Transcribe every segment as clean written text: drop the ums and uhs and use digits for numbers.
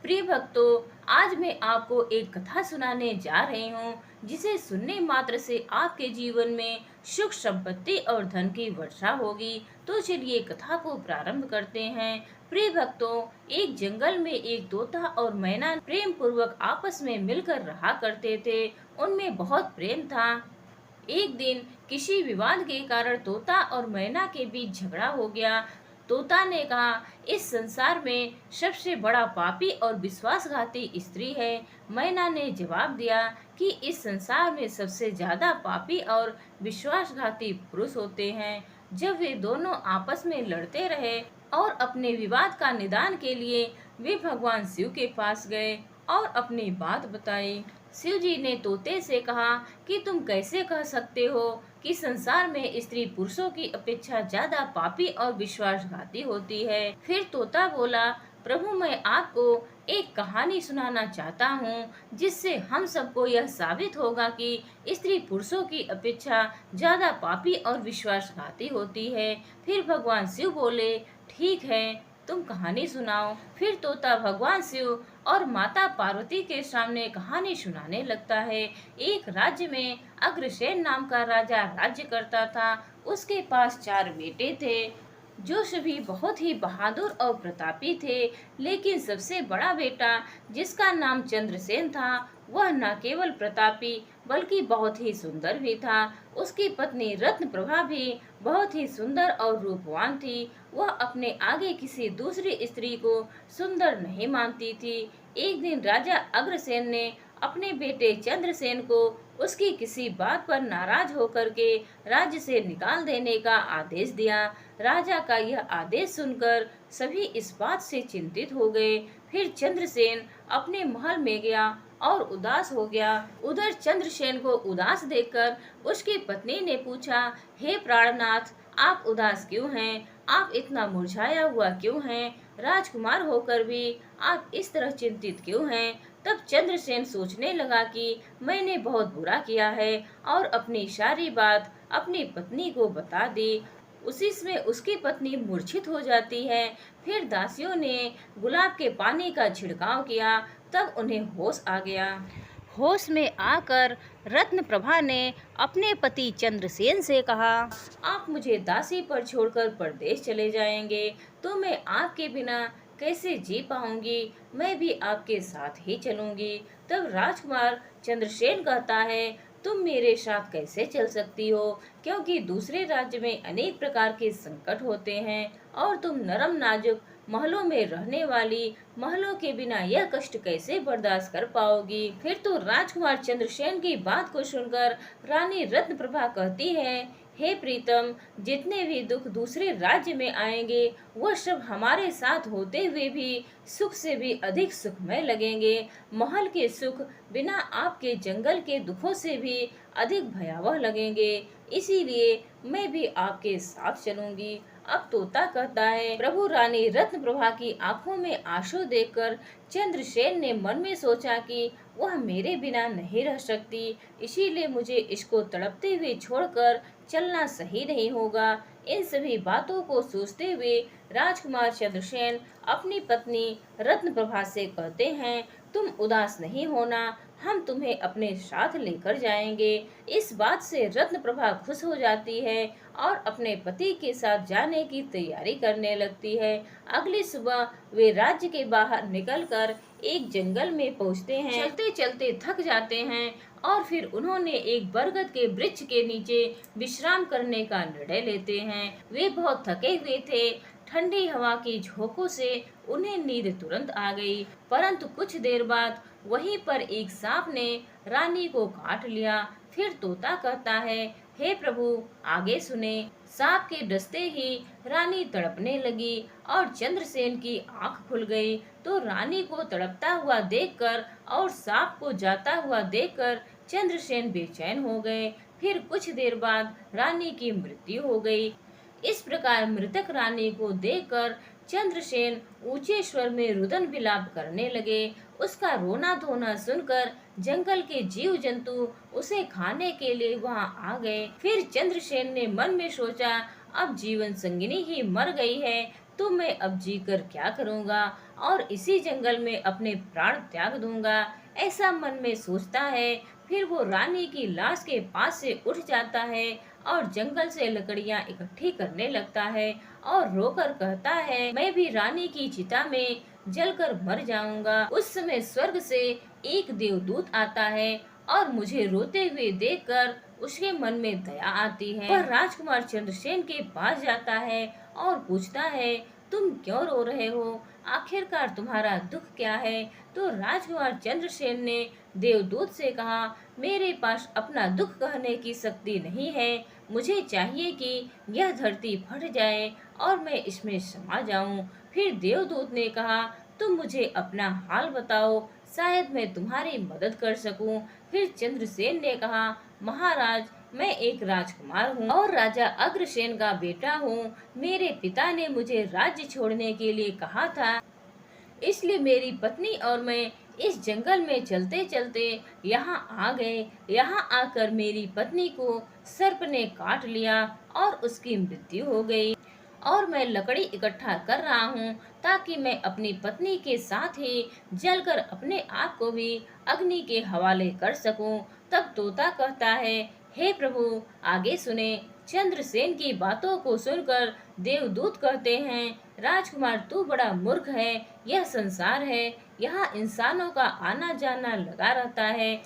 प्रिय भक्तों, आज मैं आपको एक कथा सुनाने जा रही हूँ जिसे सुनने मात्र से आपके जीवन में सुख संपत्ति और धन की वर्षा होगी। तो चलिए कथा को प्रारंभ करते हैं। प्रिय भक्तों, एक जंगल में एक तोता और मैना प्रेम पूर्वक आपस में मिलकर रहा करते थे। उनमें बहुत प्रेम था। एक दिन किसी विवाद के कारण तोता और मैना के बीच झगड़ा हो गया। तोता ने कहा, इस संसार में सबसे बड़ा पापी और विश्वासघाती स्त्री है। मैना ने जवाब दिया कि इस संसार में सबसे ज्यादा पापी और विश्वासघाती पुरुष होते हैं। जब वे दोनों आपस में लड़ते रहे और अपने विवाद का निदान के लिए वे भगवान शिव के पास गए और अपनी बात बताई। शिव जी ने तोते से कहा कि तुम कैसे कह सकते हो कि संसार में स्त्री पुरुषों की अपेक्षा ज्यादा पापी और विश्वासघाती होती है। फिर तोता बोला, प्रभु, मैं आपको एक कहानी सुनाना चाहता हूँ जिससे हम सबको यह साबित होगा कि स्त्री पुरुषों की अपेक्षा ज्यादा पापी और विश्वासघाती होती है। फिर भगवान शिव बोले, ठीक है, तुम कहानी सुनाओ। फिर तोता भगवान शिव और माता पार्वती के सामने कहानी सुनाने लगता है। एक राज्य में अग्रसेन नाम का राजा राज्य करता था। उसके पास 4 बेटे थे जो सभी बहुत ही बहादुर और प्रतापी थे। लेकिन सबसे बड़ा बेटा, जिसका नाम चंद्रसेन था, वह न केवल प्रतापी बल्कि बहुत ही सुंदर भी था। उसकी पत्नी रत्न प्रभा भी बहुत ही सुंदर और रूपवान थी। वह अपने आगे किसी दूसरी स्त्री को सुंदर नहीं मानती थी। एक दिन राजा अग्रसेन ने अपने बेटे चंद्रसेन को उसकी किसी बात पर नाराज होकर के राज्य से निकाल देने का आदेश दिया। राजा का यह आदेश सुनकर सभी इस बात से चिंतित हो गए। फिर चंद्रसेन अपने महल में गया और उदास हो गया। उधर चंद्रसेन को उदास देखकर उसकी पत्नी ने पूछा, हे प्राणनाथ, आप उदास क्यों हैं? आप इतना मुरझाया हुआ क्यों हैं? राजकुमार होकर भी आप इस तरह चिंतित क्यों हैं? तब चंद्रसेन सोचने लगा कि मैंने बहुत बुरा किया है और अपनी सारी बात अपनी पत्नी को बता दी। उसी में उसकी पत्नी मूर्छित हो जाती है। फिर दासियों ने गुलाब के पानी का छिड़काव किया। तब उन्हें होश आ गया। होश में आकर रत्न प्रभा ने अपने पति चंद्रसेन से कहा, आप मुझे दासी पर छोड़कर परदेश चले जाएंगे तो मैं आपके बिना कैसे जी पाऊंगी? मैं भी आपके साथ ही चलूंगी। तब राजकुमार चंद्रसेन कहता है, तुम मेरे साथ कैसे चल सकती हो, क्योंकि दूसरे राज्य में अनेक प्रकार के संकट होते हैं और तुम नरम नाजुक महलों में रहने वाली, महलों के बिना यह कष्ट कैसे बर्दाश्त कर पाओगी? फिर तो राजकुमार चंद्रसेन की बात को सुनकर रानी रत्न प्रभा कहती है, हे प्रीतम, जितने भी दुख दूसरे राज्य में आएंगे वह सब हमारे साथ होते हुए भी सुख से भी अधिक सुखमय लगेंगे। महल के सुख बिना आपके जंगल के दुखों से भी अधिक भयावह लगेंगे। इसीलिए मैं भी आपके साथ चलूंगी। अब तोता कहता है, प्रभु, रानी रत्न प्रभा की आंखों में आंसू देखकर चंद्रसेन ने मन में सोचा कि वह मेरे बिना नहीं रह सकती, इसीलिए मुझे इसको तड़पते हुए छोड़कर चलना सही नहीं होगा। इन सभी बातों को सोचते हुए राजकुमार चंद्रसेन अपनी पत्नी रत्न प्रभा से कहते हैं, तुम उदास नहीं होना, हम तुम्हें अपने साथ लेकर जाएंगे। इस बात से रत्न प्रभा खुश हो जाती है और अपने पति के साथ जाने की तैयारी करने लगती है। अगली सुबह वे राज्य के बाहर निकलकर एक जंगल में पहुंचते हैं। चलते चलते थक जाते हैं और फिर उन्होंने एक बरगद के वृक्ष के नीचे विश्राम करने का निर्णय लेते हैं। वे बहुत थके हुए थे। ठंडी हवा की झोंकों से उन्हें नींद तुरंत आ गई। परंतु कुछ देर बाद वहीं पर एक सांप ने रानी को काट लिया। फिर तोता कहता है, हे प्रभु, आगे सुने। सांप के डसते ही रानी तड़पने लगी और चंद्रसेन की आंख खुल गई। तो रानी को तड़पता हुआ देखकर और सांप को जाता हुआ देखकर चंद्रसेन बेचैन हो गए। फिर कुछ देर बाद रानी की मृत्यु हो गई। इस प्रकार मृतक रानी को देखकर चंद्रसेन ऊंचे स्वर में रुदन विलाप करने लगे। उसका रोना धोना सुनकर जंगल के जीव जंतु उसे खाने के लिए वहां आ गए। फिर चंद्रसेन ने मन में सोचा, अब जीवन संगिनी ही मर गई है तो मैं अब जीकर क्या करूँगा और इसी जंगल में अपने प्राण त्याग दूँगा। ऐसा मन में सोचता है। फिर वो रानी की लाश के पास से उठ जाता है और जंगल से लकड़ियाँ इकट्ठी करने लगता है और रोकर कहता है, मैं भी रानी की चिता में जलकर मर जाऊंगा। उस समय स्वर्ग से एक देवदूत आता है और मुझे रोते हुए देखकर उसके मन में दया आती है। वह राजकुमार चंद्रसेन के पास जाता है और पूछता है, तुम क्यों रो रहे हो? आखिरकार तुम्हारा दुख क्या है? तो राजकुमार चंद्रसेन ने देवदूत से कहा, मेरे पास अपना दुख कहने की शक्ति नहीं है। मुझे चाहिए कि यह धरती फट जाए और मैं इसमें समा जाऊं। फिर देवदूत ने कहा, तुम मुझे अपना हाल बताओ, शायद मैं तुम्हारी मदद कर सकूं। फिर चंद्रसेन ने कहा, महाराज, मैं एक राजकुमार हूँ और राजा अग्रसेन का बेटा हूँ। मेरे पिता ने मुझे राज्य छोड़ने के लिए कहा था, इसलिए मेरी पत्नी और मैं इस जंगल में चलते चलते यहाँ आ गए। यहाँ आकर मेरी पत्नी को सर्प ने काट लिया और उसकी मृत्यु हो गई और मैं लकड़ी इकट्ठा कर रहा हूँ ताकि मैं अपनी पत्नी के साथ ही जलकर अपने आप को भी अग्नि के हवाले कर सकूं। तब तोता कहता है, हे प्रभु, आगे सुने। चंद्रसेन की बातों को सुनकर देवदूत कहते हैं, राजकुमार, तू बड़ा मूर्ख है। यह संसार है, यहाँ इंसानों का आना जाना लगा रहता है।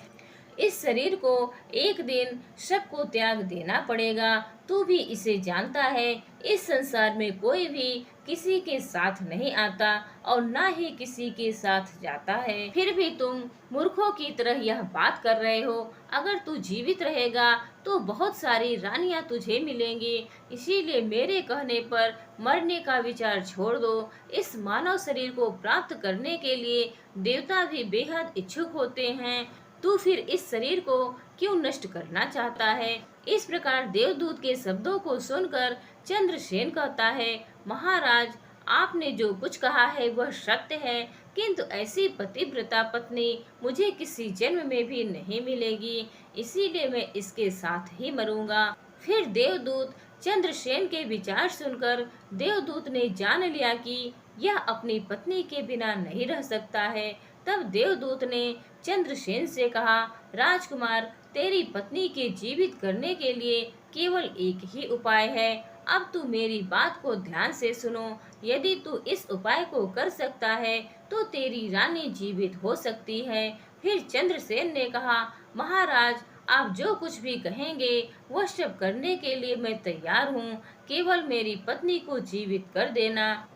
इस शरीर को एक दिन सबको त्याग देना पड़ेगा। तू भी इसे जानता है। इस संसार में कोई भी किसी के साथ नहीं आता और ना ही किसी के साथ जाता है। फिर भी तुम मूर्खों की तरह यह बात कर रहे हो। अगर तू जीवित रहेगा तो बहुत सारी रानियां तुझे मिलेंगी। इसीलिए मेरे कहने पर मरने का विचार छोड़ दो। इस मानव शरीर को प्राप्त करने के लिए देवता भी बेहद इच्छुक होते हैं। तू फिर इस शरीर को क्यों नष्ट करना चाहता है? इस प्रकार देवदूत के शब्दों को सुनकर चंद्रसेन कहता है, महाराज, आपने जो कुछ कहा है वह सत्य है, किंतु ऐसी पतिव्रता पत्नी मुझे किसी जन्म में भी नहीं मिलेगी। इसीलिए मैं इसके साथ ही मरूंगा। फिर देवदूत चंद्रसेन के विचार सुनकर देवदूत ने जान लिया कि यह अपनी पत्नी के बिना नहीं रह सकता है। तब देवदूत ने चंद्रसेन से कहा, राजकुमार, तेरी पत्नी के जीवित करने के लिए केवल एक ही उपाय है। अब तू मेरी बात को ध्यान से सुनो। यदि तू इस उपाय को कर सकता है तो तेरी रानी जीवित हो सकती है। फिर चंद्रसेन ने कहा, महाराज, आप जो कुछ भी कहेंगे वह सब करने के लिए मैं तैयार हूँ। केवल मेरी पत्नी को जीवित कर देना।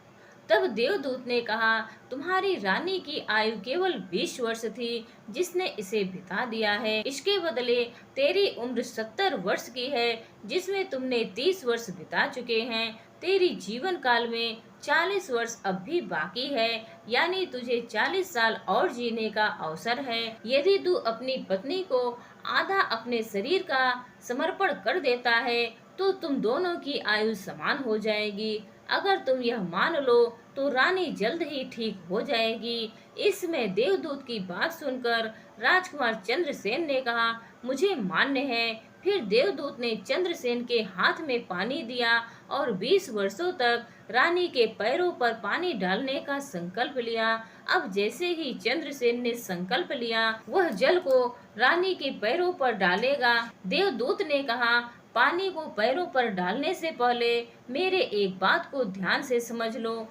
तब देवदूत ने कहा, तुम्हारी रानी की आयु केवल 20 वर्ष थी, जिसने इसे बिता दिया है। इसके बदले तेरी उम्र 70 वर्ष की है, जिसमें तुमने 30 वर्ष बिता चुके हैं। तेरी जीवन काल में 40 वर्ष अब भी बाकी है, यानी तुझे 40 साल और जीने का अवसर है। यदि तू अपनी पत्नी को आधा अपने शरीर का समर्पण कर देता है तो तुम दोनों की आयु समान हो जाएगी। अगर तुम यह मान लो तो रानी जल्द ही ठीक हो जाएगी। इसमें देवदूत की बात सुनकर राजकुमार चंद्रसेन ने कहा, मुझे मान्य है। फिर देवदूत ने चंद्रसेन के हाथ में पानी दिया और 20 वर्षों तक रानी के पैरों पर पानी डालने का संकल्प लिया। अब जैसे ही चंद्रसेन ने संकल्प लिया, वह जल को रानी के पैरों पर डालेगा। देवदूत ने कहा, पानी को पैरों पर डालने से पहले मेरे एक बात को ध्यान से समझ लो।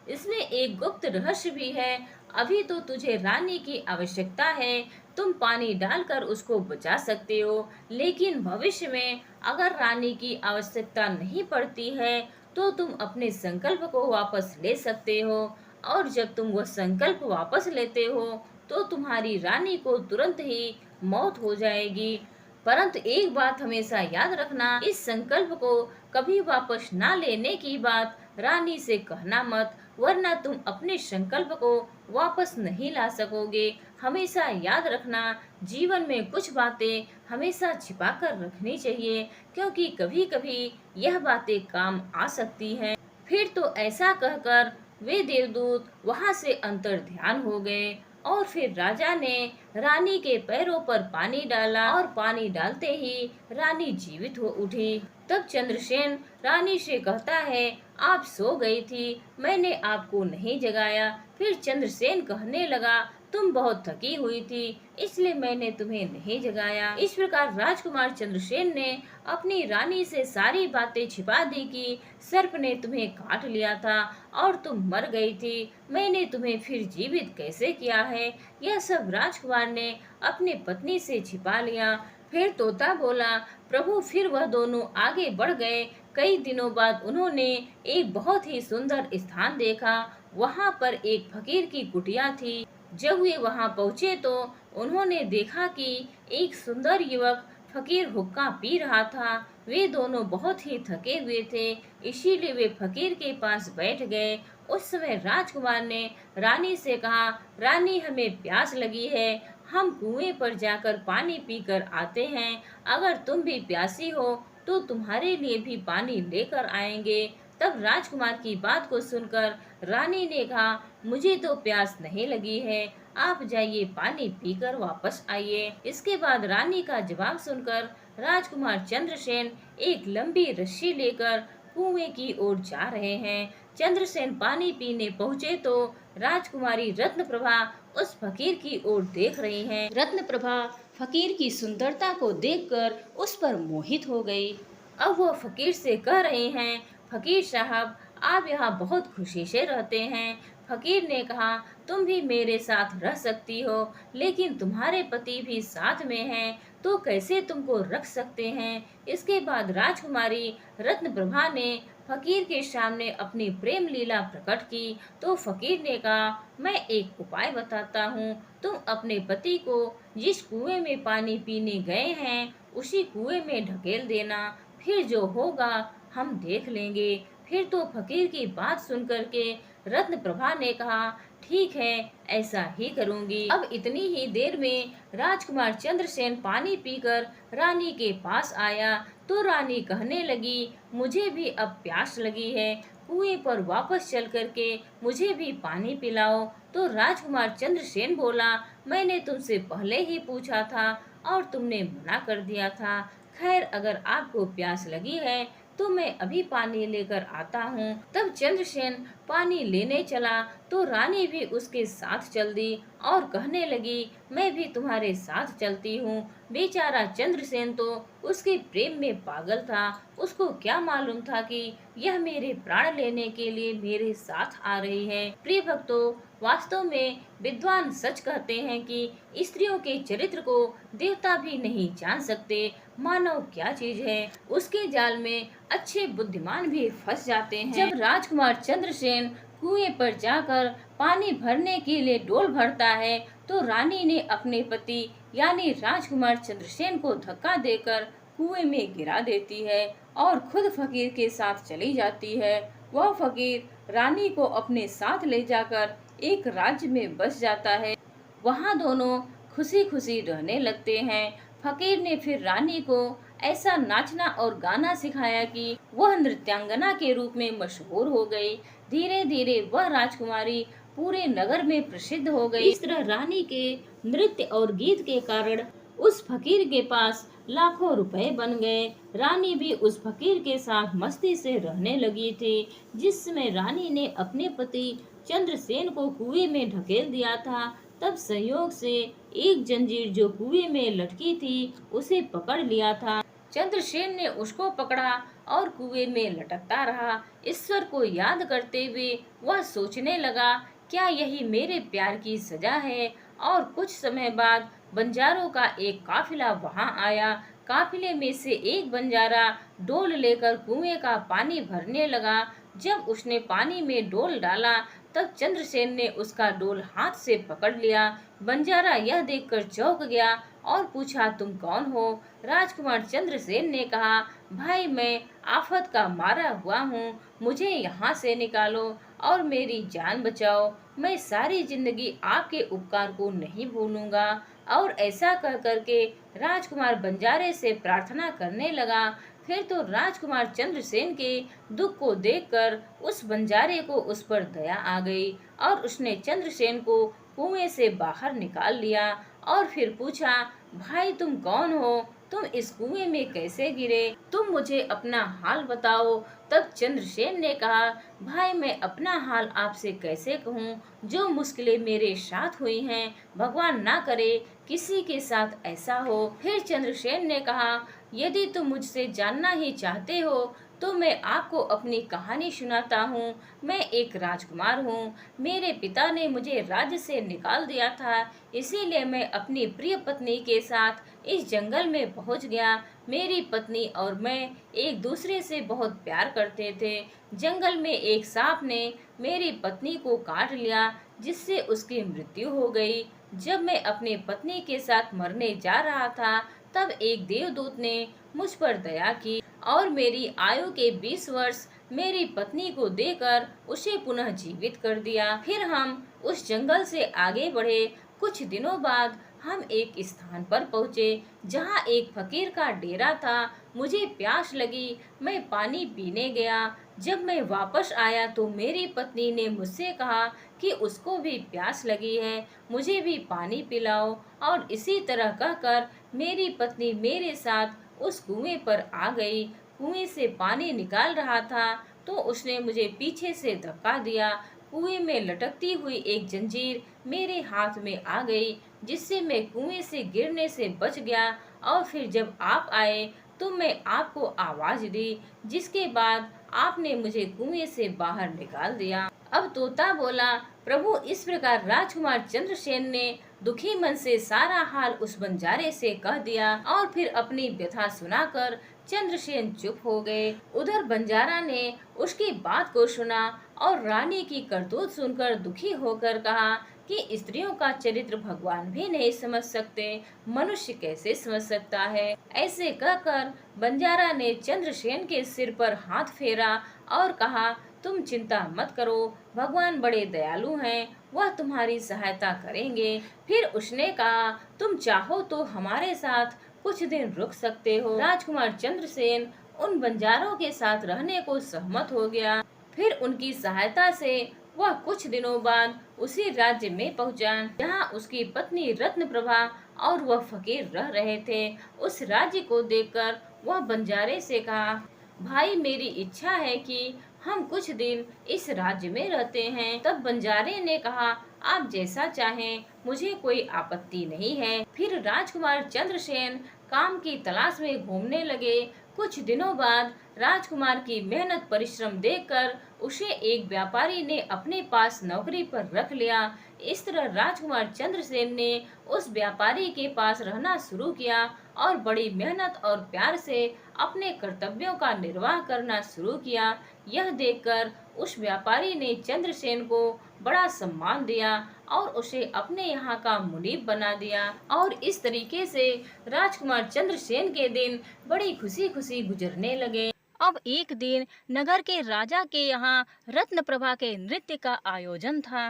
इसमें एक गुप्त रहस्य भी है। अभी तो तुझे रानी की आवश्यकता है, तुम पानी डालकर उसको बचा सकते हो, लेकिन भविष्य में अगर रानी की आवश्यकता नहीं पड़ती है तो तुम अपने संकल्प को वापस ले सकते हो, और जब तुम वह संकल्प वापस लेते हो तो तुम्हारी रानी को तुरंत ही मौत हो जाएगी। परंतु एक बात हमेशा याद रखना, इस संकल्प को कभी वापस ना लेने की बात रानी से कहना मत, वरना तुम अपने संकल्प को वापस नहीं ला सकोगे। हमेशा याद रखना, जीवन में कुछ बातें हमेशा छिपा कर रखनी चाहिए, क्योंकि कभी कभी यह बातें काम आ सकती हैं। फिर तो ऐसा कहकर वे देवदूत वहां से अंतर ध्यान हो गए और फिर राजा ने रानी के पैरों पर पानी डाला और पानी डालते ही रानी जीवित हो उठी। तब चंद्रसेन रानी से कहता है, आप सो गई थी, मैंने आपको नहीं जगाया। फिर चंद्रसेन कहने लगा, तुम बहुत थकी हुई थी, इसलिए मैंने तुम्हें नहीं जगाया। इस प्रकार राजकुमार चंद्रसेन ने अपनी रानी से सारी बातें छिपा दी कि सर्प ने तुम्हें काट लिया था और तुम मर गई थी। मैंने तुम्हें फिर जीवित कैसे किया है, यह सब राजकुमार ने अपनी पत्नी से छिपा लिया। फिर तोता बोला, प्रभु फिर वह दोनों आगे बढ़ गए। कई दिनों बाद उन्होंने एक बहुत ही सुंदर स्थान देखा। वहाँ पर एक फकीर की कुटिया थी। जब वे वहाँ पहुँचे तो उन्होंने देखा कि एक सुंदर युवक फकीर हुक्का पी रहा था। वे दोनों बहुत ही थके हुए थे, इसीलिए वे फकीर के पास बैठ गए। उस समय राजकुमार ने रानी से कहा, रानी हमें प्यास लगी है, हम कुएं पर जाकर पानी पीकर आते हैं। अगर तुम भी प्यासी हो तो तुम्हारे लिए भी पानी लेकर आएंगे। तब राजकुमार की बात को सुनकर रानी ने कहा, मुझे तो प्यास नहीं लगी है, आप जाइए पानी पीकर वापस आइए। इसके बाद रानी का जवाब सुनकर राजकुमार चंद्रसेन एक लंबी रस्सी लेकर कुएं की ओर जा रहे हैं। चंद्रसेन पानी पीने पहुँचे तो राजकुमारी रत्नप्रभा उस फकीर की ओर देख रही हैं। रत्नप्रभा फकीर की सुंदरता को देखकर उस पर मोहित हो गई। अब वो फकीर से कह रहे हैं, फकीर साहब आप यहाँ बहुत खुशी से रहते हैं। फकीर ने कहा, तुम भी मेरे साथ रह सकती हो, लेकिन तुम्हारे पति भी साथ में हैं, तो कैसे तुमको रख सकते हैं। इसके बाद राजकुमारी रत्नप्रभा ने फकीर के सामने अपनी प्रेम लीला प्रकट की। तो फकीर ने कहा, मैं एक उपाय बताता हूँ, तुम अपने पति को जिस कुएं में पानी पीने गए हैं उसी कुएं में ढकेल देना, फिर जो होगा हम देख लेंगे। फिर तो फकीर की बात सुनकर के रत्न प्रभा ने कहा, ठीक है, ऐसा ही करूंगी। अब इतनी ही देर में राजकुमार चंद्रसेन पानी पीकर रानी के पास आया तो रानी कहने लगी, मुझे भी अब प्यास लगी है, कुएं पर वापस चल करके मुझे भी पानी पिलाओ। तो राजकुमार चंद्रसेन बोला, मैंने तुमसे पहले ही पूछा था और तुमने मना कर दिया था। खैर, अगर आपको प्यास लगी है तो मैं अभी पानी लेकर आता हूँ। तब चंद्रसेन पानी लेने चला तो रानी भी उसके साथ चल दी और कहने लगी, मैं भी तुम्हारे साथ चलती हूँ। बेचारा चंद्रसेन तो उसके प्रेम में पागल था। उसको क्या मालूम था कि यह मेरे प्राण लेने के लिए मेरे साथ आ रही है। प्रिय भक्तों, वास्तव में विद्वान सच कहते हैं कि स्त्रियों के चरित्र को देवता भी नहीं जान सकते। मानव क्या चीज है, उसके जाल में अच्छे बुद्धिमान भी फंस जाते हैं। जब राजकुमार चंद्रसेन कुएं पर जाकर पानी भरने के लिए डोल भरता है तो रानी ने अपने पति यानी राजकुमार चंद्रसेन को धक्का देकर कुएं में गिरा देती है और खुद फकीर के साथ चली जाती है। वह फकीर रानी को अपने साथ ले जाकर एक राज्य में बस जाता है। वहाँ दोनों खुशी खुशी रहने लगते हैं। फकीर ने फिर रानी को ऐसा नाचना और गाना सिखाया कि वह नृत्यांगना के रूप में मशहूर हो गई। धीरे धीरे वह राजकुमारी पूरे नगर में प्रसिद्ध हो गई। इस तरह रानी के नृत्य और गीत के कारण उस फकीर के पास लाखों रुपए बन गए। रानी भी उस फकीर के साथ मस्ती से रहने लगी थी। जिस समय रानी ने अपने पति चंद्रसेन को कुएं में ढकेल दिया था, तब संयोग से एक जंजीर जो कुएं में लटकी थी उसे पकड़ लिया था। चंद्रसेन ने उसको पकड़ा और कुएं में लटकता रहा। ईश्वर को याद करते हुए वह सोचने लगा, क्या यही मेरे प्यार की सजा है। और कुछ समय बाद बंजारों का एक काफिला वहां आया। काफिले में से एक बंजारा डोल लेकर कुएं का पानी भरने लगा। जब उसने पानी में डोल डाला तब चंद्रसेन ने उसका डोल हाथ से पकड़ लिया। बंजारा यह देखकर चौंक गया और पूछा, तुम कौन हो। राजकुमार चंद्रसेन ने कहा, भाई मैं आफत का मारा हुआ हूँ, मुझे यहाँ से निकालो और मेरी जान बचाओ। मैं सारी जिंदगी आपके उपकार को नहीं भूलूंगा। और ऐसा कह करके राजकुमार बंजारे से प्रार्थना करने लगा। फिर तो राजकुमार चंद्रसेन के दुख को देखकर उस बंजारे को उस पर दया आ गई और उसने चंद्रसेन को कुएं से बाहर निकाल लिया और फिर पूछा, भाई तुम कौन हो, तुम इस कुएं में कैसे गिरे? तुम मुझे अपना हाल बताओ। तब चंद्रसेन ने कहा, भाई मैं अपना हाल आपसे कैसे कहूँ? जो मुश्किलें मेरे साथ हुई हैं, भगवान ना करे किसी के साथ ऐसा हो। फिर चंद्रसेन ने कहा, यदि तुम मुझसे जानना ही चाहते हो तो मैं आपको अपनी कहानी सुनाता हूँ। मैं एक राजकुमार हूँ। मेरे पिता ने मुझे राज्य से निकाल दिया था, इसीलिए मैं अपनी प्रिय पत्नी के साथ इस जंगल में पहुँच गया। मेरी पत्नी और मैं एक दूसरे से बहुत प्यार करते थे। जंगल में एक सांप ने मेरी पत्नी को काट लिया, जिससे उसकी मृत्यु हो गई। जब मैं अपनी पत्नी के साथ मरने जा रहा था, तब एक देवदूत ने मुझ पर दया की और मेरी आयु के 20 वर्ष मेरी पत्नी को देकर उसे पुनः जीवित कर दिया। फिर हम उस जंगल से आगे बढ़े। कुछ दिनों बाद हम एक स्थान पर पहुँचे जहाँ एक फकीर का डेरा था। मुझे प्यास लगी, मैं पानी पीने गया। जब मैं वापस आया तो मेरी पत्नी ने मुझसे कहा कि उसको भी प्यास लगी है, मुझे भी पानी पिलाओ। और इसी तरह कहकर मेरी पत्नी मेरे साथ उस कुएं पर आ गई। कुएं से पानी निकाल रहा था तो उसने मुझे पीछे से धक्का दिया। कुएं में लटकती हुई एक जंजीर मेरे हाथ में आ गई, जिससे मैं कुएं से गिरने से बच गया। और फिर जब आप आए तो मैं आपको आवाज दी, जिसके बाद आपने मुझे कुएं से बाहर निकाल दिया। अब तोता बोला, प्रभु इस प्रकार राजकुमार चंद्रसेन ने दुखी मन से सारा हाल उस बंजारे से कह दिया और फिर अपनी व्यथा सुनाकर चंद्रसेन चुप हो गए। उधर बंजारा ने उसकी बात को सुना और रानी की करतूत सुनकर दुखी होकर कहा कि स्त्रियों का चरित्र भगवान भी नहीं समझ सकते, मनुष्य कैसे समझ सकता है। ऐसे कहकर बंजारा ने चंद्रसेन के सिर पर हाथ फेरा और कहा, तुम चिंता मत करो, भगवान बड़े दयालु हैं, वह तुम्हारी सहायता करेंगे। फिर उसने कहा, तुम चाहो तो हमारे साथ कुछ दिन रुक सकते हो। राजकुमार चंद्रसेन उन बंजारों के साथ रहने को सहमत हो गया। फिर उनकी सहायता से वह कुछ दिनों बाद उसी राज्य में पहुंचा जहां उसकी पत्नी रत्नप्रभा और वह फकीर रह रहे थे। उस राज्य को देखकर वह बंजारे से कहा, भाई मेरी इच्छा है कि हम कुछ दिन इस राज्य में रहते हैं। तब बंजारे ने कहा, आप जैसा चाहें, मुझे कोई आपत्ति नहीं है। फिर राजकुमार चंद्रसेन काम की तलाश में घूमने लगे। कुछ दिनों बाद राजकुमार की मेहनत परिश्रम देखकर उसे एक व्यापारी ने अपने पास नौकरी पर रख लिया। इस तरह राजकुमार चंद्रसेन ने उस व्यापारी के पास रहना शुरू किया और बड़ी मेहनत और प्यार से अपने कर्तव्यों का निर्वाह करना शुरू किया। यह देखकर उस व्यापारी ने चंद्रसेन को बड़ा सम्मान दिया और उसे अपने यहाँ का मुनीब बना दिया। और इस तरीके से राजकुमार चंद्रसेन के दिन बड़ी खुशी खुशी गुजरने लगे। अब एक दिन नगर के राजा के यहाँ रत्नप्रभा के नृत्य का आयोजन था।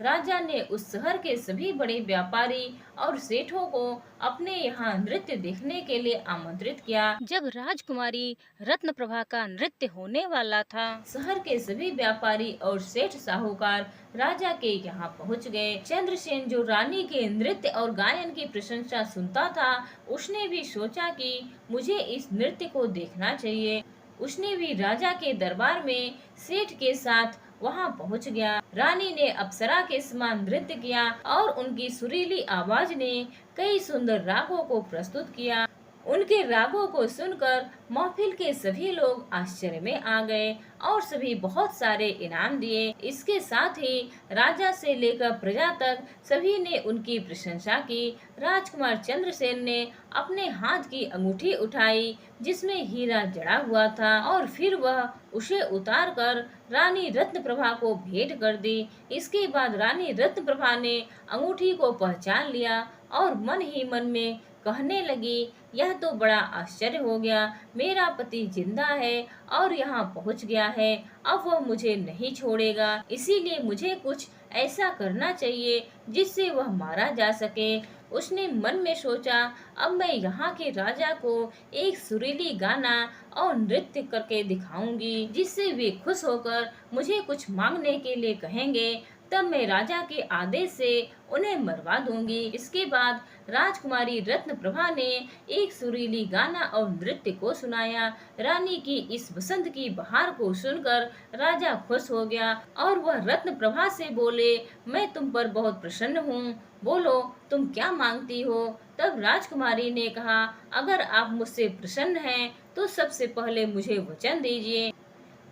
राजा ने उस शहर के सभी बड़े व्यापारी और सेठों को अपने यहाँ नृत्य देखने के लिए आमंत्रित किया। जब राजकुमारी रत्नप्रभा का नृत्य होने वाला था, शहर के सभी व्यापारी और सेठ साहूकार राजा के यहाँ पहुँच गए। चंद्रसेन जो रानी के नृत्य और गायन की प्रशंसा सुनता था, उसने भी सोचा कि मुझे इस नृत्य को देखना चाहिए। उसने भी राजा के दरबार में सेठ के साथ वहां पहुंच गया। रानी ने अप्सरा के समान नृत्य किया और उनकी सुरीली आवाज ने कई सुंदर रागों को प्रस्तुत किया। उनके रागों को सुनकर महफिल के सभी लोग आश्चर्य में आ गए और सभी बहुत सारे इनाम दिए। इसके साथ ही राजा से लेकर प्रजा तक सभी ने उनकी प्रशंसा की। राजकुमार चंद्रसेन ने अपने हाथ की अंगूठी उठाई जिसमें हीरा जड़ा हुआ था और फिर वह उसे उतार कर रानी रत्नप्रभा को भेंट कर दी। इसके बाद रानी रत्नप्रभा ने अंगूठी को पहचान लिया और मन ही मन में कहने लगी, यह तो बड़ा आश्चर्य हो गया, मेरा पति जिंदा है और यहाँ पहुँच गया है, अब वह मुझे नहीं छोड़ेगा, इसीलिए मुझे कुछ ऐसा करना चाहिए जिससे वह मारा जा सके। उसने मन में सोचा, अब मैं यहाँ के राजा को एक सुरीली गाना और नृत्य करके दिखाऊंगी जिससे वे खुश होकर मुझे कुछ मांगने के लिए कहेंगे। तब मैं राजा के आदेश से उन्हें मरवा दूंगी। इसके बाद राजकुमारी रत्नप्रभा ने एक सुरीली गाना और नृत्य को सुनाया। रानी की इस बसंत की बहार को सुनकर राजा खुश हो गया और वह रत्नप्रभा से बोले, मैं तुम पर बहुत प्रसन्न हूँ, बोलो तुम क्या मांगती हो। तब राजकुमारी ने कहा, अगर आप मुझसे प्रसन्न हैं तो सबसे पहले मुझे वचन दीजिए,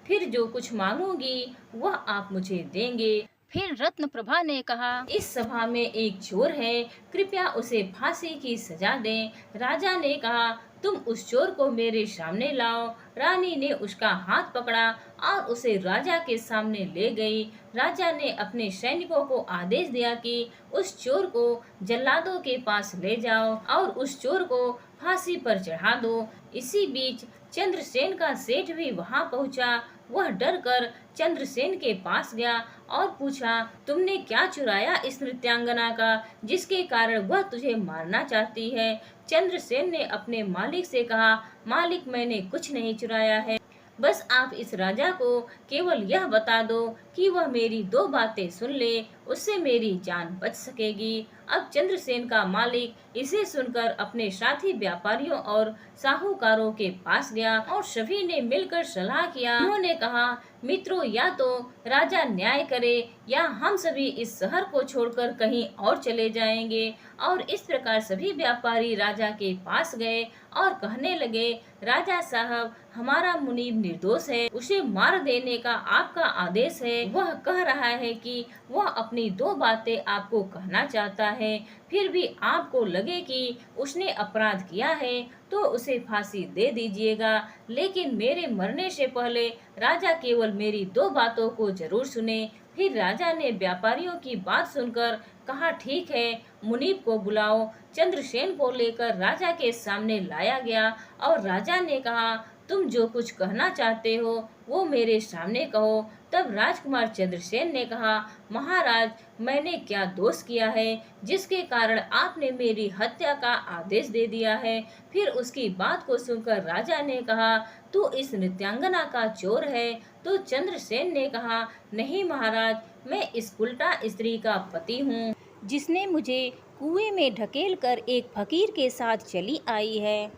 फिर जो कुछ मांगूंगी वह आप मुझे देंगे। फिर रत्नप्रभा ने कहा, इस सभा में एक चोर है, कृपया उसे फांसी की सजा दें। राजा ने कहा, तुम उस चोर को मेरे सामने लाओ। रानी ने उसका हाथ पकड़ा और उसे राजा के सामने ले गई। राजा ने अपने सैनिकों को आदेश दिया कि उस चोर को जल्लादों के पास ले जाओ और उस चोर को फांसी पर चढ़ा दो। इसी बीच चंद्रसेन का सेठ भी वहां पहुंचा। वह डर कर चंद्रसेन के पास गया और पूछा, तुमने क्या चुराया इस नृत्यांगना का, जिसके कारण वह तुझे मारना चाहती है। चंद्रसेन ने अपने मालिक से कहा, मालिक मैंने कुछ नहीं चुराया है, बस आप इस राजा को केवल यह बता दो कि वह मेरी दो बातें सुन ले, उससे मेरी जान बच सकेगी। अब चंद्रसेन का मालिक इसे सुनकर अपने साथी व्यापारियों और साहूकारों के पास गया और सभी ने मिलकर सलाह किया। उन्होंने कहा, मित्रों, या तो राजा न्याय करे या हम सभी इस शहर को छोड़कर कहीं और चले जाएंगे। और इस प्रकार सभी व्यापारी राजा के पास गए और कहने लगे, राजा साहब, हमारा मुनीब निर्दोष है, उसे मार देने का आपका आदेश है। वह कह रहा है कि वह अपनी दो बातें आपको कहना चाहता है, फिर भी आपको लगे कि उसने अपराध किया है तो उसे फांसी दे दीजिएगा, लेकिन मेरे मरने से पहले राजा केवल मेरी दो बातों को जरूर सुने। फिर राजा ने व्यापारियों की बात सुनकर कहा, ठीक है, मुनीब को बुलाओ। चंद्रसेन को लेकर राजा के सामने लाया गया और राजा ने कहा, तुम जो कुछ कहना चाहते हो वो मेरे सामने कहो। तब राजकुमार चंद्रसेन ने कहा, महाराज, मैंने क्या दोष किया है जिसके कारण आपने मेरी हत्या का आदेश दे दिया है। फिर उसकी बात को सुनकर राजा ने कहा, तू इस नृत्यांगना का चोर है। तो चंद्रसेन ने कहा, नहीं महाराज, मैं इस उल्टा स्त्री का पति हूँ, जिसने मुझे कुएं में ढकेल कर एक फकीर के साथ चली आई है।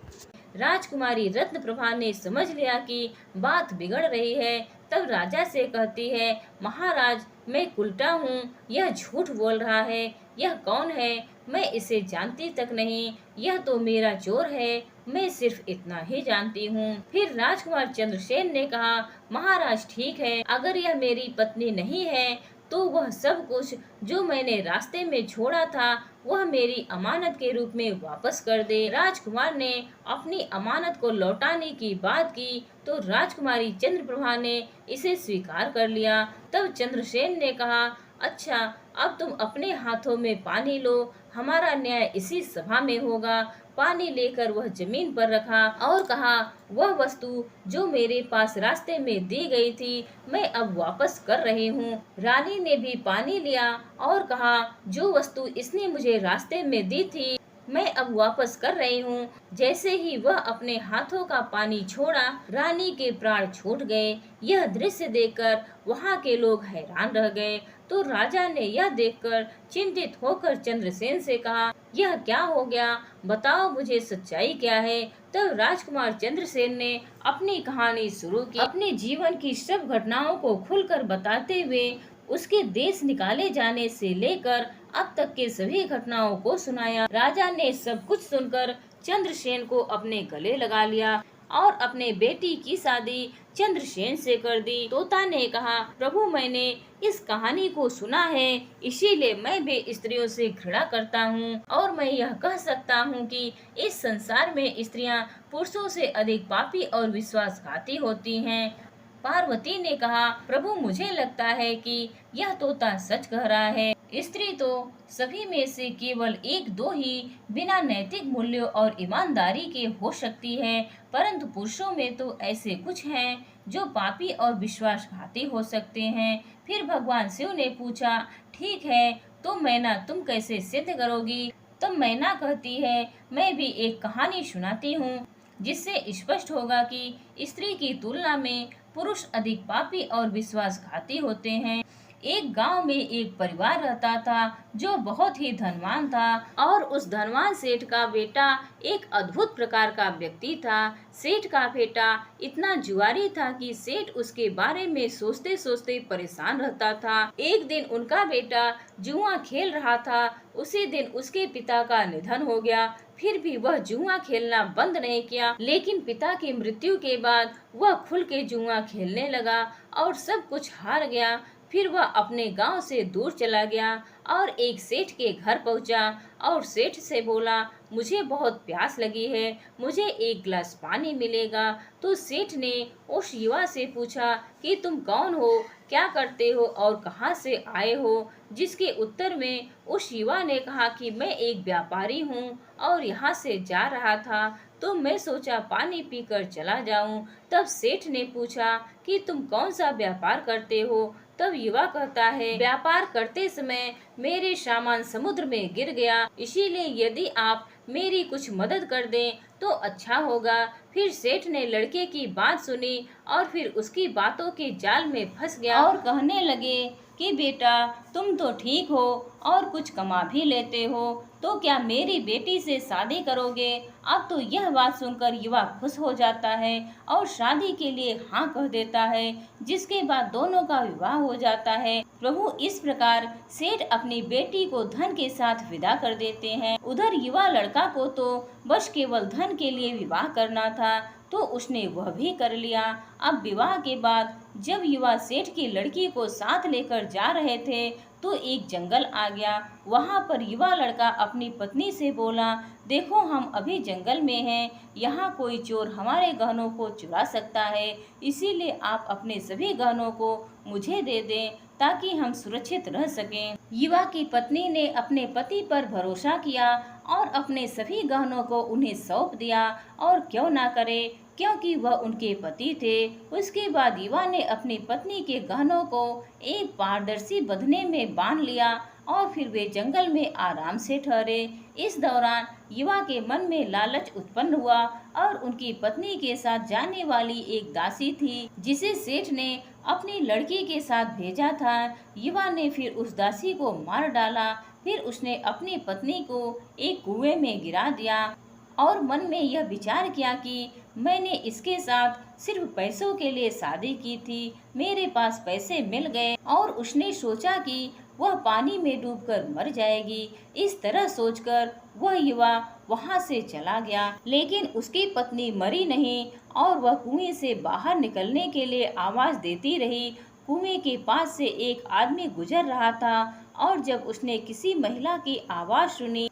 राजकुमारी रत्नप्रभा ने समझ लिया कि बात बिगड़ रही है। तब राजा से कहती है, महाराज, मैं उल्टा हूँ, यह झूठ बोल रहा है। यह कौन है? मैं इसे जानती तक नहीं, यह तो मेरा चोर है, मैं सिर्फ इतना ही जानती हूँ। फिर राजकुमार चंद्रसेन ने कहा, महाराज ठीक है, अगर यह मेरी पत्नी नहीं है तो वह सब कुछ जो मैंने रास्ते में छोड़ा था वह मेरी अमानत के रूप में वापस कर दे। राजकुमार ने अपनी अमानत को लौटाने की बात की तो राजकुमारी चंद्रप्रभा ने इसे स्वीकार कर लिया। तब चंद्रसेन ने कहा, अच्छा, अब तुम अपने हाथों में पानी लो, हमारा न्याय इसी सभा में होगा। पानी लेकर वह जमीन पर रखा और कहा, वह वस्तु जो मेरे पास रास्ते में दी गई थी मैं अब वापस कर रही हूँ। रानी ने भी पानी लिया और कहा, जो वस्तु इसने मुझे रास्ते में दी थी मैं अब वापस कर रही हूँ। जैसे ही वह अपने हाथों का पानी छोड़ा, रानी के प्राण छूट गए। यह दृश्य देखकर वहाँ के लोग हैरान रह गए। तो राजा ने यह देखकर चिंतित होकर चंद्रसेन से कहा, यह क्या हो गया, बताओ मुझे सच्चाई क्या है। तब राजकुमार चंद्रसेन ने अपनी कहानी शुरू की, अपने जीवन की सब घटनाओं को खुलकर बताते हुए उसके देश निकाले जाने से लेकर अब तक के सभी घटनाओं को सुनाया। राजा ने सब कुछ सुनकर चंद्रसेन को अपने गले लगा लिया और अपने बेटी की शादी चंद्रसेन से कर दी। तोता ने कहा, प्रभु, मैंने इस कहानी को सुना है, इसीलिए मैं भी स्त्रियों से घृणा करता हूँ और मैं यह कह सकता हूँ कि इस संसार में स्त्रियाँ पुरुषों से अधिक पापी और विश्वासघाती होती हैं। पार्वती ने कहा, प्रभु, मुझे लगता है कि यह तोता सच कह रहा है। स्त्री तो सभी में से केवल एक दो ही बिना नैतिक मूल्यों और ईमानदारी के हो सकती है, परंतु पुरुषों में तो ऐसे कुछ हैं जो पापी और विश्वासघाती हो सकते हैं। फिर भगवान शिव ने पूछा, ठीक है, तो मैना तुम कैसे सिद्ध करोगी? तब मैना कहती है, मैं भी एक कहानी सुनाती हूँ जिससे स्पष्ट होगा कि स्त्री की तुलना में पुरुष अधिक पापी और विश्वासघाती होते हैं। एक गांव में एक परिवार रहता था जो बहुत ही धनवान था और उस धनवान सेठ का बेटा एक अद्भुत प्रकार का व्यक्ति था। सेठ का बेटा इतना जुआरी था कि सेठ उसके बारे में सोचते सोचते परेशान रहता था। एक दिन उनका बेटा जुआ खेल रहा था। उसी दिन उसके पिता का निधन हो गया। फिर भी वह जुआ खेलना बंद नहीं किया, लेकिन पिता की मृत्यु के बाद वह खुल के जुआ खेलने लगा और सब कुछ हार गया। फिर वह अपने गांव से दूर चला गया और एक सेठ के घर पहुंचा और सेठ से बोला, मुझे बहुत प्यास लगी है, मुझे एक गिलास पानी मिलेगा। तो सेठ ने उस युवा से पूछा कि तुम कौन हो, क्या करते हो और कहां से आए हो। जिसके उत्तर में उस युवा ने कहा कि मैं एक व्यापारी हूं और यहाँ से जा रहा था, तो मैं सोचा पानी पीकर चला जाऊं। तब सेठ ने पूछा कि तुम कौन सा व्यापार करते हो। तब युवा कहता है, व्यापार करते समय मेरे सामान समुद्र में गिर गया, इसीलिए यदि आप मेरी कुछ मदद कर दें तो अच्छा होगा। फिर सेठ ने लड़के की बात सुनी और फिर उसकी बातों के जाल में फंस गया और कहने लगे कि बेटा, तुम तो ठीक हो और कुछ कमा भी लेते हो, तो क्या मेरी बेटी से शादी करोगे। अब तो यह बात सुनकर युवा खुश हो जाता है और शादी के लिए हाँ कह देता है, जिसके बाद दोनों का विवाह हो जाता है। प्रभु इस प्रकार सेठ अपनी बेटी को धन के साथ विदा कर देते हैं। उधर युवा लड़का को तो बस केवल धन के लिए विवाह करना था, तो उसने वह भी कर लिया। अब विवाह के बाद जब युवा सेठ की लड़की को साथ लेकर जा रहे थे तो एक जंगल आ गया। वहाँ पर युवा लड़का अपनी पत्नी से बोला, देखो हम अभी जंगल में हैं, यहाँ कोई चोर हमारे गहनों को चुरा सकता है, इसीलिए आप अपने सभी गहनों को मुझे दे दें ताकि हम सुरक्षित रह सकें। युवा की पत्नी ने अपने पति पर भरोसा किया और अपने सभी गहनों को उन्हें सौंप दिया, और क्यों ना करे, क्योंकि वह उनके पति थे। उसके बाद युवा ने अपनी पत्नी के गहनों को एक पारदर्शी बंधने में बांध लिया और फिर वे जंगल में आराम से ठहरे। इस दौरान युवा के मन में लालच उत्पन्न हुआ और उनकी पत्नी के साथ जाने वाली एक दासी थी जिसे सेठ ने अपनी लड़की के साथ भेजा था। युवा ने फिर उस दासी को मार डाला। फिर उसने अपनी पत्नी को एक कुएं में गिरा दिया और मन में यह विचार किया कि मैंने इसके साथ सिर्फ पैसों के लिए शादी की थी, मेरे पास पैसे मिल गए और उसने सोचा कि वह पानी में डूबकर मर जाएगी। इस तरह सोचकर वह युवा वहां से चला गया, लेकिन उसकी पत्नी मरी नहीं और वह कुएं से बाहर निकलने के लिए आवाज देती रही। कुएं के पास से एक आदमी गुजर रहा था और जब उसने किसी महिला की आवाज सुनी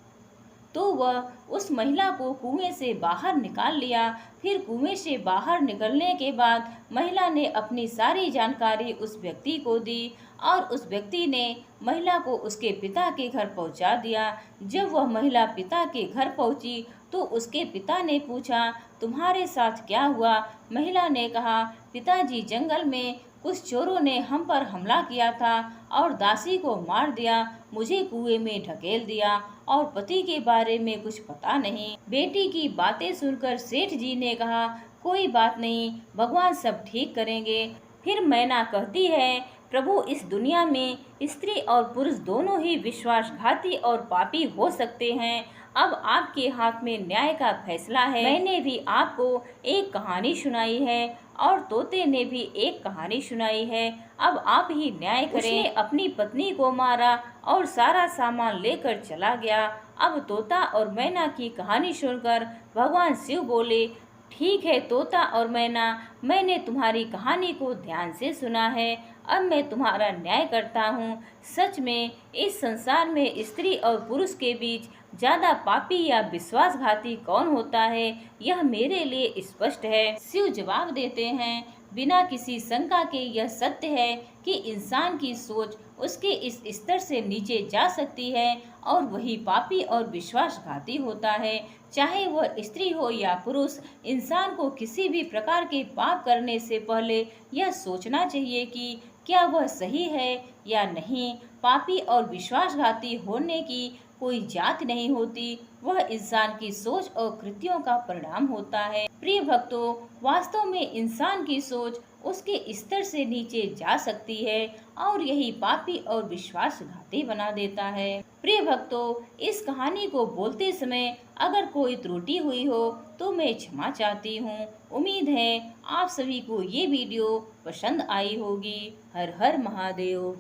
तो वह उस महिला को कुएं से बाहर निकाल लिया। फिर कुएं से बाहर निकलने के बाद महिला ने अपनी सारी जानकारी उस व्यक्ति को दी और उस व्यक्ति ने महिला को उसके पिता के घर पहुंचा दिया। जब वह महिला पिता के घर पहुंची तो उसके पिता ने पूछा, तुम्हारे साथ क्या हुआ। महिला ने कहा, पिताजी, जंगल में कुछ चोरों ने हम पर हमला किया था और दासी को मार दिया, मुझे कुएं में ढकेल दिया और पति के बारे में कुछ पता नहीं। बेटी की बातें सुनकर सेठ जी ने कहा, कोई बात नहीं, भगवान सब ठीक करेंगे। फिर मैना कहती है, प्रभु, इस दुनिया में स्त्री और पुरुष दोनों ही विश्वासघाती और पापी हो सकते हैं। अब आपके हाथ में न्याय का फैसला है। मैंने भी आपको एक कहानी सुनाई है और तोते ने भी एक कहानी सुनाई है। अब आप ही न्याय करें। उसने अपनी पत्नी को मारा और सारा सामान लेकर चला गया। अब तोता और मैना की कहानी सुनकर भगवान शिव बोले, ठीक है तोता और मैना, मैंने तुम्हारी कहानी को ध्यान से सुना है, अब मैं तुम्हारा न्याय करता हूँ। सच में इस संसार में स्त्री और पुरुष के बीच ज्यादा पापी या विश्वासघाती कौन होता है, यह मेरे लिए स्पष्ट है। शिव जवाब देते हैं, बिना किसी शंका के यह सत्य है कि इंसान की सोच उसके इस स्तर से नीचे जा सकती है और वही पापी और विश्वासघाती होता है। चाहे वह स्त्री हो या पुरुष, इंसान को किसी भी प्रकार के पाप करने से पहले यह सोचना चाहिए कि क्या वह सही है या नहीं। पापी और विश्वासघाती होने की कोई जात नहीं होती, वह इंसान की सोच और कृत्यों का परिणाम होता है। प्रिय भक्तों, वास्तव में इंसान की सोच उसके स्तर से नीचे जा सकती है और यही पापी और विश्वासघाती बना देता है। प्रिय भक्तों, इस कहानी को बोलते समय अगर कोई त्रुटि हुई हो तो मैं क्षमा चाहती हूँ। उम्मीद है आप सभी को ये वीडियो पसंद आई होगी। हर हर महादेव।